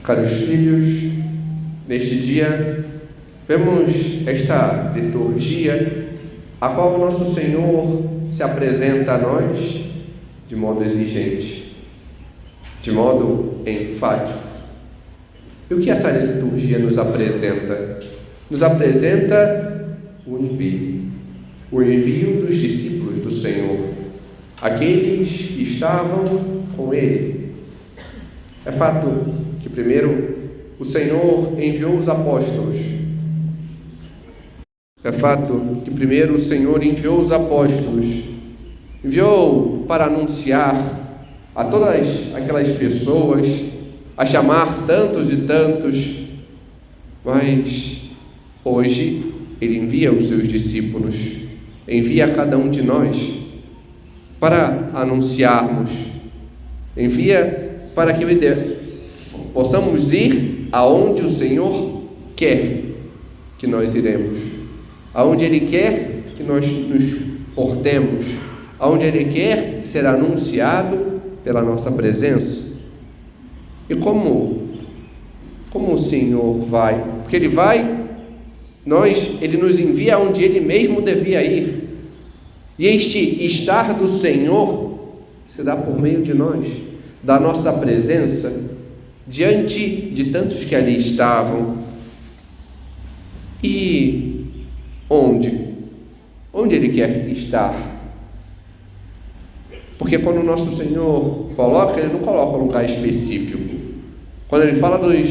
Caros filhos, neste dia vemos esta liturgia a qual o nosso Senhor se apresenta a nós de modo exigente, de modo enfático. E o que essa liturgia nos apresenta? Nos apresenta o envio dos discípulos do Senhor, aqueles que estavam com Ele. É fato que primeiro o Senhor enviou os apóstolos. É fato que primeiro o Senhor enviou os apóstolos, enviou para anunciar a todas aquelas pessoas, a chamar tantos e tantos, mas hoje Ele envia os seus discípulos, envia a cada um de nós para anunciarmos, envia para que possamos ir aonde o Senhor quer que nós iremos, aonde Ele quer que nós nos portemos, aonde Ele quer ser anunciado pela nossa presença. E como o Senhor vai? Porque Ele vai, Ele nos envia aonde Ele mesmo devia ir. E este estar do Senhor se dá por meio de nós, da nossa presença, diante de tantos que ali estavam. E onde Ele quer estar? Porque quando o nosso Senhor coloca, Ele não coloca um lugar específico. Quando Ele fala dos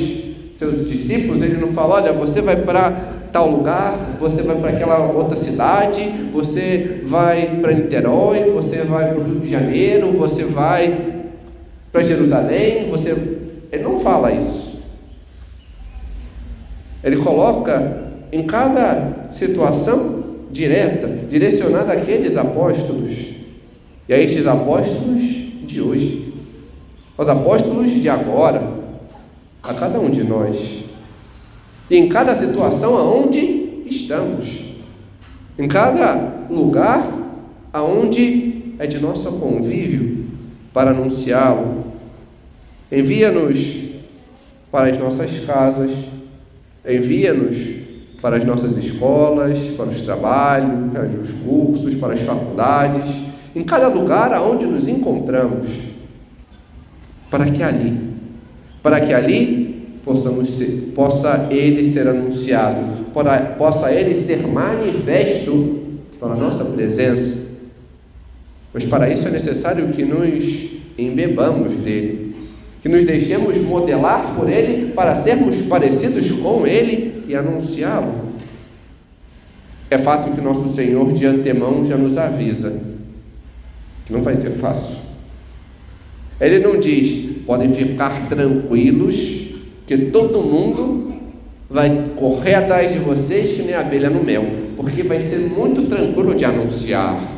seus discípulos, Ele não fala: olha, você vai para tal lugar, você vai para aquela outra cidade, você vai para Niterói, você vai para o Rio de Janeiro, você vai para Jerusalém, Ele não fala isso. Ele coloca em cada situação direta, direcionada àqueles apóstolos, e a estes apóstolos de hoje, aos apóstolos de agora, a cada um de nós, e em cada situação aonde estamos, em cada lugar aonde é de nosso convívio, para anunciá-lo. Envia-nos para as nossas casas, envia-nos para as nossas escolas, para os trabalhos, para os cursos, para as faculdades, em cada lugar aonde nos encontramos, para que ali possa Ele ser anunciado, possa Ele ser manifesto pela nossa presença. Mas para isso é necessário que nos embebamos dele, que nos deixemos modelar por Ele, para sermos parecidos com Ele e anunciá-lo. É fato que nosso Senhor de antemão já nos avisa que não vai ser fácil. Ele não diz: podem ficar tranquilos, que todo mundo vai correr atrás de vocês que nem abelha no mel, porque vai ser muito tranquilo de anunciar.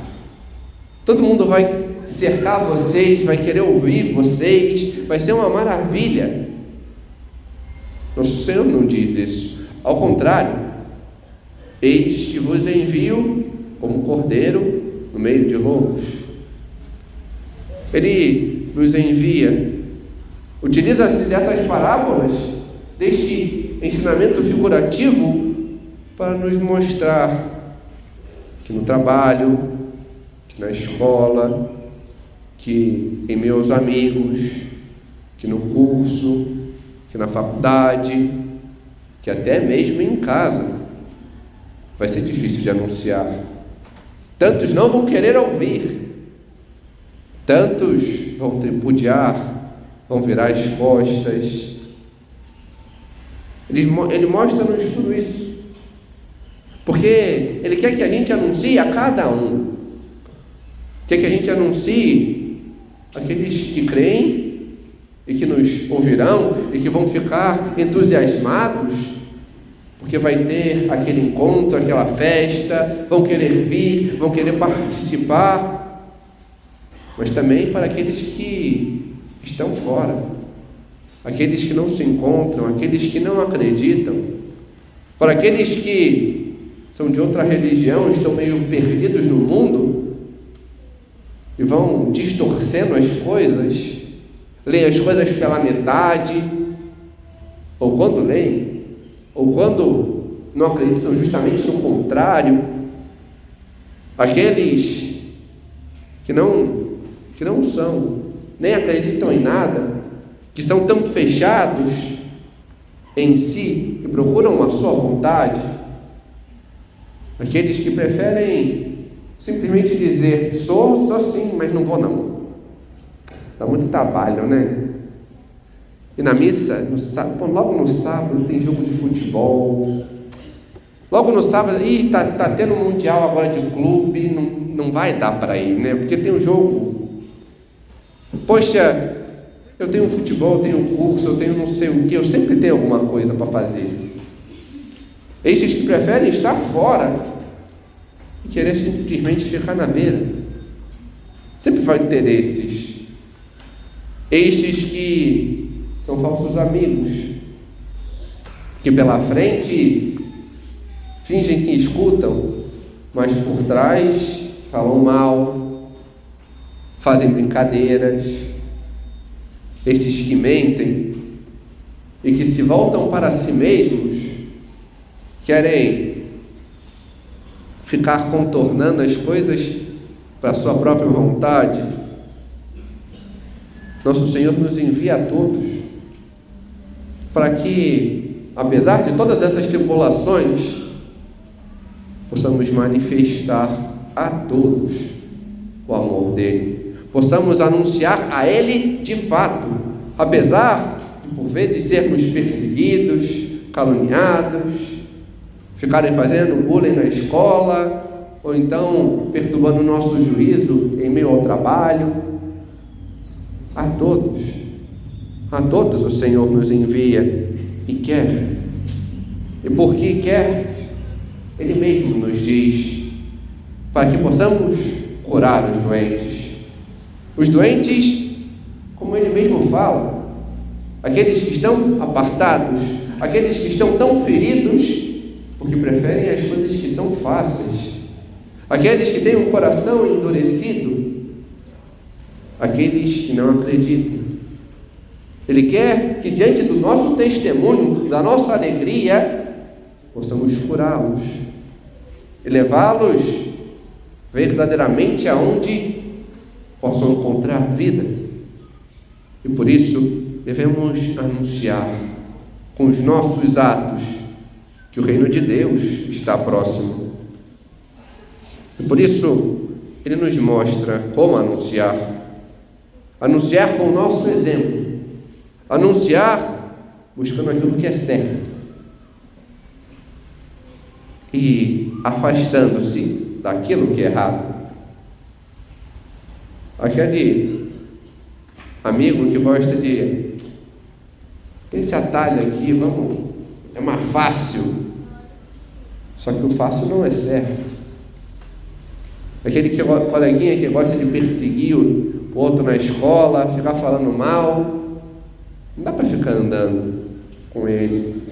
Todo mundo vai cercar vocês, vai querer ouvir vocês, vai ser uma maravilha. Nosso Senhor não diz isso. Ao contrário, eis que vos envio como cordeiro no meio de lobos. Ele nos envia, utiliza-se dessas parábolas, deste ensinamento figurativo, para nos mostrar que no trabalho, que na escola, que em meus amigos, que no curso, que na faculdade, que até mesmo em casa, vai ser difícil de anunciar. Tantos não vão querer ouvir, tantos vão tripudiar, vão virar as costas. Ele mostra-nos tudo isso, porque Ele quer que a gente anuncie a cada um, quer que a gente anuncie aqueles que creem e que nos ouvirão e que vão ficar entusiasmados, porque vai ter aquele encontro, aquela festa, vão querer vir, vão querer participar, mas também para aqueles que estão fora, aqueles que não se encontram, aqueles que não acreditam, para aqueles que são de outra religião, estão meio perdidos no mundo e vão distorcendo as coisas, leem as coisas pela metade, ou quando leem, ou quando não acreditam justamente no contrário, aqueles que não são, nem acreditam em nada, que são tão fechados em si, que procuram a sua vontade, aqueles que preferem simplesmente dizer, sou sim, mas não vou não. Dá muito trabalho, né? E na missa, logo no sábado tem jogo de futebol. Logo no sábado, tá tendo um mundial agora de clube, não vai dar para ir, né? Porque tem um jogo. Poxa, eu tenho futebol, eu tenho curso, eu tenho não sei o que, eu sempre tenho alguma coisa para fazer. Estes que preferem estar fora e querer simplesmente ficar na beira. Sempre vai ter esses. Estes que são falsos amigos, que pela frente fingem que escutam, mas por trás falam mal, fazem brincadeiras. Esses que mentem e que se voltam para si mesmos, querem ficar contornando as coisas para a sua própria vontade. Nosso Senhor nos envia a todos para que, apesar de todas essas tribulações, possamos manifestar a todos o amor dele, possamos anunciar a ele de fato, apesar de por vezes sermos perseguidos, caluniados, ficarem fazendo bullying na escola, ou então perturbando o nosso juízo em meio ao trabalho. A todos o Senhor nos envia e quer, e porque quer, Ele mesmo nos diz, para que possamos curar os doentes, como Ele mesmo fala, aqueles que estão apartados, aqueles que estão tão feridos, porque preferem as coisas que são fáceis, aqueles que têm um coração endurecido, aqueles que não acreditam. Ele quer que diante do nosso testemunho, da nossa alegria, possamos curá-los e levá-los verdadeiramente aonde possam encontrar vida. E por isso devemos anunciar com os nossos atos que o reino de Deus está próximo. E por isso Ele nos mostra como anunciar com o nosso exemplo, anunciar buscando aquilo que é certo e afastando-se daquilo que é errado. Aquele amigo que gosta de esse atalho aqui, é mais fácil, só que o fácil não é certo. Aquele coleguinha que gosta de perseguir o outro na escola, ficar falando mal, não dá para ficar andando com ele.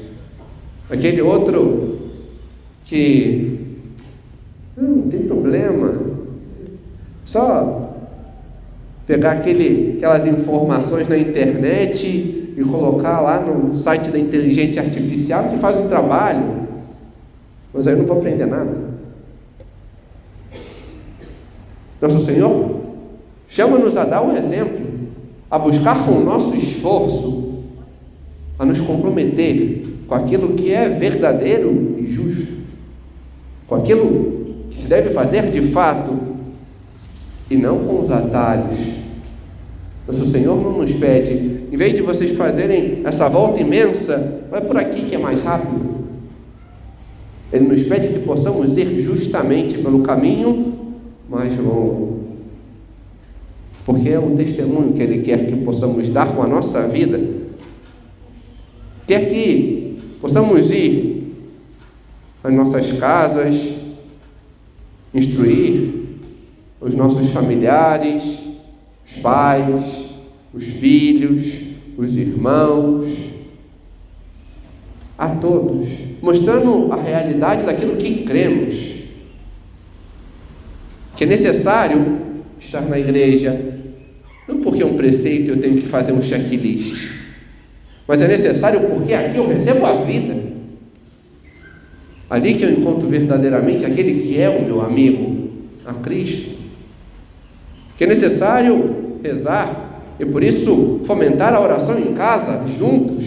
Aquele outro que não tem problema, só pegar aquelas informações na internet e colocar lá no site da inteligência artificial que faz o trabalho, mas aí eu não vou aprender nada. Nosso Senhor chama-nos a dar um exemplo, a buscar com o nosso esforço, a nos comprometer com aquilo que é verdadeiro e justo, com aquilo que se deve fazer de fato, e não com os atalhos. Nosso Senhor não nos pede, em vez de vocês fazerem essa volta imensa, vai por aqui que é mais rápido. Ele nos pede que possamos ir justamente pelo caminho mais longo, porque é o testemunho que Ele quer que possamos dar com a nossa vida. Quer que possamos ir às nossas casas, instruir os nossos familiares, os pais, os filhos, os irmãos, a todos, mostrando a realidade daquilo que cremos, que é necessário estar na igreja, não porque é um preceito eu tenho que fazer um checklist, mas é necessário porque aqui eu recebo a vida. Ali que eu encontro verdadeiramente aquele que é o meu amigo, a Cristo. Que é necessário rezar e por isso fomentar a oração em casa, juntos.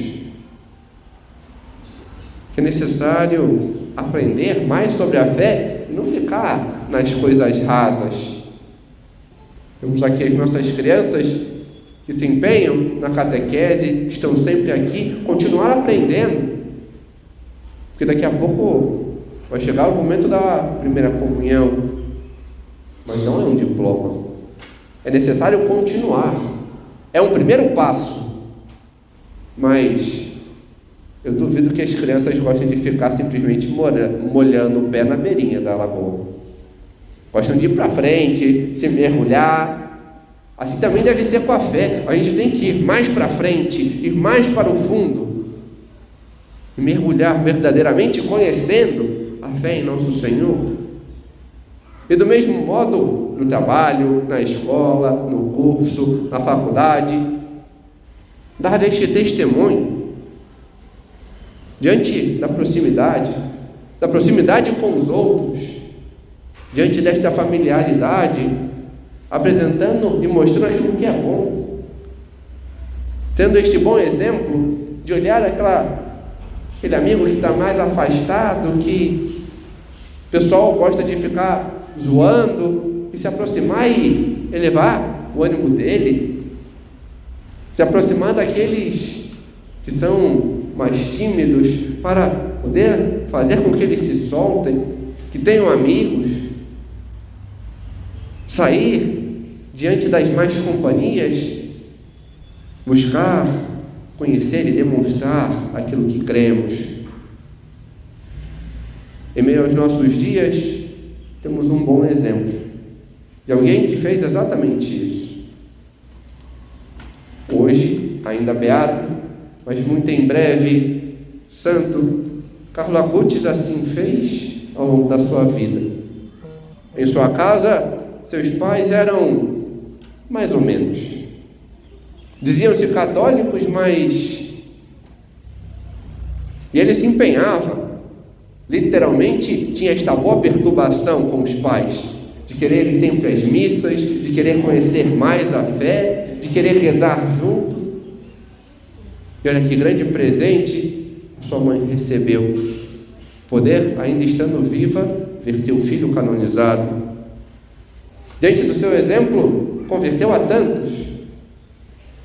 Que é necessário aprender mais sobre a fé e não ficar nas coisas rasas. Temos aqui as nossas crianças que se empenham na catequese, estão sempre aqui, continuar aprendendo. Porque daqui a pouco vai chegar o momento da primeira comunhão, mas não é um diploma. É necessário continuar. É um primeiro passo, mas eu duvido que as crianças gostem de ficar simplesmente molhando o pé na beirinha da lagoa. Gostam de ir para frente, se mergulhar. Assim também deve ser com a fé. A gente tem que ir mais para frente, ir mais para o fundo, e mergulhar verdadeiramente conhecendo a fé em nosso Senhor. E do mesmo modo, no trabalho, na escola, no curso, na faculdade, dar este testemunho diante da proximidade com os outros, diante desta familiaridade, apresentando e mostrando aquilo que é bom, tendo este bom exemplo de olhar aquele amigo que está mais afastado, que o pessoal gosta de ficar zoando, e se aproximar e elevar o ânimo dele, se aproximar daqueles que são mais tímidos, para poder fazer com que eles se soltem, que tenham amigos, sair diante das más companhias, buscar, conhecer e demonstrar aquilo que cremos. Em meio aos nossos dias, temos um bom exemplo de alguém que fez exatamente isso. Hoje, ainda beato, mas muito em breve, santo, Carlo Acutis assim fez ao longo da sua vida. Em sua casa, seus pais eram mais ou menos. Diziam-se católicos, mas... E ele se empenhava. Literalmente, tinha esta boa perturbação com os pais, de querer ir sempre às missas, de querer conhecer mais a fé, de querer rezar junto. E olha que grande presente sua mãe recebeu. Poder, ainda estando viva, ver seu filho canonizado. Diante do seu exemplo, converteu a tantos.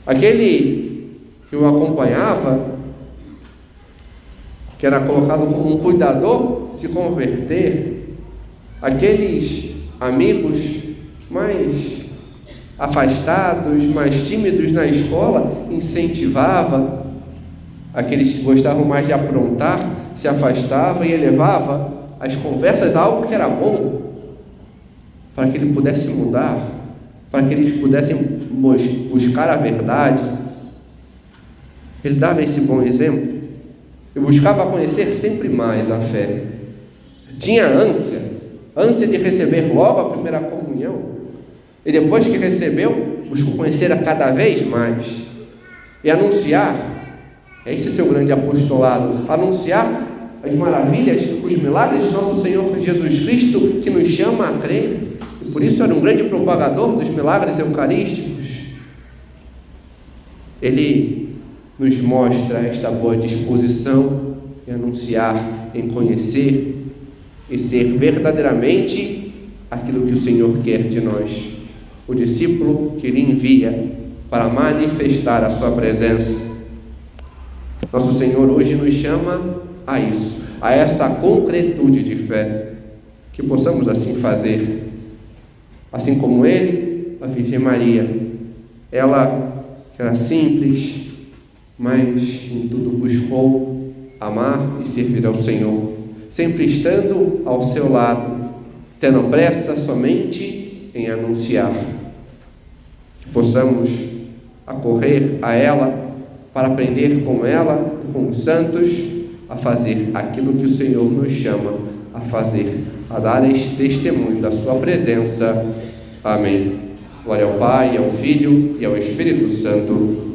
Aquele que o acompanhava, que era colocado como um cuidador, se converter. Aqueles amigos mais afastados, mais tímidos na escola, incentivava. Aqueles que gostavam mais de aprontar, se afastava e elevava as conversas a algo que era bom, para que ele pudesse mudar, para que eles pudessem buscar a verdade. Ele dava esse bom exemplo e buscava conhecer sempre mais a fé. Tinha ânsia de receber logo a primeira comunhão, e depois que recebeu, buscou conhecer a cada vez mais e anunciar. Este é seu grande apostolado, anunciar as maravilhas, os milagres de nosso Senhor Jesus Cristo, que nos chama a crer. E por isso era um grande propagador dos milagres eucarísticos. Ele nos mostra esta boa disposição em anunciar, em conhecer e ser verdadeiramente aquilo que o Senhor quer de nós, o discípulo que Ele envia para manifestar a sua presença. Nosso Senhor hoje nos chama a isso, a essa concretude de fé, que possamos assim fazer, assim como Ele, a Virgem Maria, ela que era simples, mas em tudo buscou amar e servir ao Senhor, sempre estando ao seu lado, tendo pressa somente em anunciar. Que possamos acorrer a ela para aprender com ela e com os santos a fazer aquilo que o Senhor nos chama a fazer, a dar este testemunho da sua presença. Amém. Glória ao Pai, ao Filho e ao Espírito Santo,